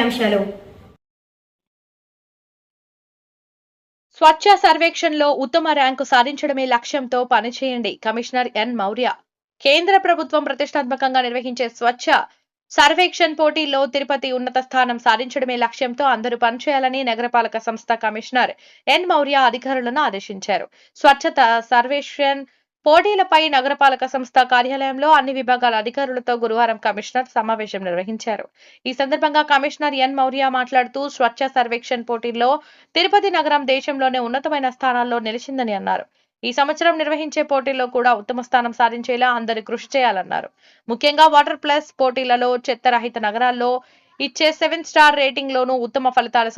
ముఖ్యాంశాలు. స్వచ్ఛ సర్వేక్షణలో ఉత్తమ ర్యాంకు సాధించడమే లక్ష్యంతో పనిచేయండి. Commissioner N Maurya. కేంద్ర ప్రభుత్వం ప్రతిష్టాత్మకంగా నిర్వహించే స్వచ్ఛ సర్వేక్షణ్ పోటీల్లో తిరుపతి ఉన్నత స్థానం సాధించడమే లక్ష్యంతో అందరూ పనిచేయాలని నగరపాలక సంస్థ కమిషనర్ ఎన్ మౌర్య అధికారులను ఆదేశించారు. స్వచ్ఛత సర్వేక్షణ్ పోటీలపై నగరపాలక సంస్థ కార్యాలయంలో అన్ని విభాగాల అధికారులతో గురువారం కమిషనర్ సమావేశం నిర్వహించారు. ఈ సందర్భంగా కమిషనర్ ఎన్ మౌర్య మాట్లాడుతూ స్వచ్ఛ సర్వేక్షణ్ పోటీల్లో తిరుపతి నగరం దేశంలోనే ఉన్నతమైన స్థానాల్లో నిలిచిందని అన్నారు. ఈ సంవత్సరం నిర్వహించే పోటీల్లో కూడా ఉత్తమ స్థానం సాధించేలా అందరూ కృషి చేయాలన్నారు. ముఖ్యంగా వాటర్ ప్లస్ పోటీలలో చెత్త రహిత నగరాల్లో ఇచ్చే 7 స్టార్ రేటింగ్ లోనూ ఉత్తమ ఫలితాలు